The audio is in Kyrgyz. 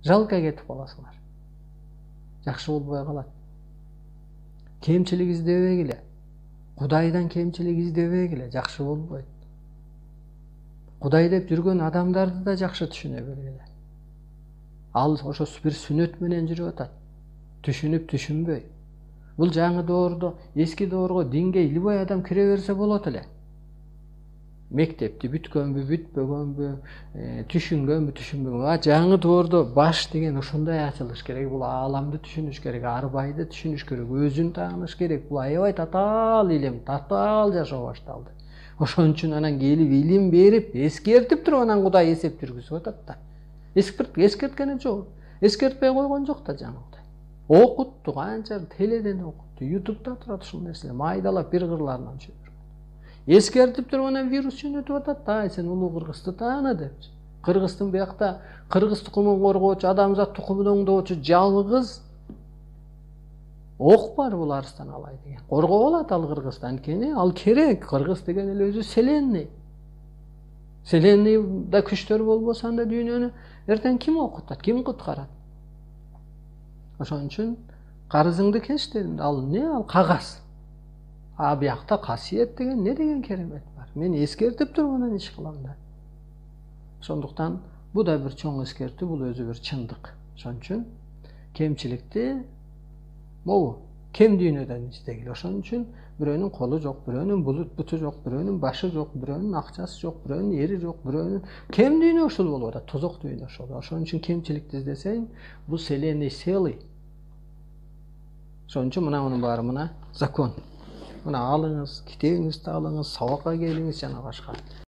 жалко кетип каласыңар. Жакшы болбой калат. Кемчилик издебегиле. Кудайдан кемчилик издебегиле, жакшы болбойт. Кудай деп жүргөн адамдарды да жакшы түшүнө белгиле. Ал ошо бир сүнөт менен жүрүп атат. Түшүнүп түшүнбөй. Бул жаңы доордо, эски доорго динге любой адам кире берсе болот эле. Мектепти бүткөнбү, бүтпөгөнбү, түшүнгөнбү, түшүнбөгөнбү. Жаңы доордо баш деген ошондой ачылыш керек. Бул ааламды түшүнүш керек, арбайды түшүнүш керек, өзүн тааныш керек. Бул аябай татаал илим, татаал жашоо башталды. Ошон үчүн анан келип илим берип, эскертип туруп анан Кудай эсеп жүргүзүп атат да. Эскерткени жок. Эскертпей койгон жок да жаңылды. Окутту, канча теледен окутту, ютубта турат ушул нерселер, майдалап бир кырларынан түшүрүп. Эскертип туруп анан вирус жөнөтүп атат. Ай сен улуу Кыргызды тааны депчи. Кыргыздын биякта кыргыз тукумун коргоочу, адамзат тукумун оңдоочу жалгыз ок бар бул Арыстан Алай деген. Коргоп алат ал Кыргызды, анткени ал керек. Кыргыз деген эле өзү селенный. Селенныйда күчтөр болбосо анда дүйнөнү эртең ким окутат, ким куткарат? Ошон үчүн карызыңды кеч дедим. Ал эмне? Ал кагаз. Биякта касиет деген не деген керемет бар. Мен эскертип туруп анан иш кылам да. Ошондуктан бул да бир чоң эскертүү, бул өзү бир чындык. Ошон үчүн кемчиликти могу кем дүйнөдөн издегиле. Ошон үчүн бирөөнүн колу жок, бирөөнүн буту жок, бирөөнүн башы жок, бирөөнүн акчасы жок, бирөөнүн ери жок, бирөөнүн кем дүйнө ушул болуп атат, тозок дүйнө ошол. Ошон үчүн кемчиликти издесең, бул селенный целый. Ошон үчүн мына мунун баары мына закон. Мына алыңыз, китебиңизди алыңыз, сабакка келиңиз жана башка.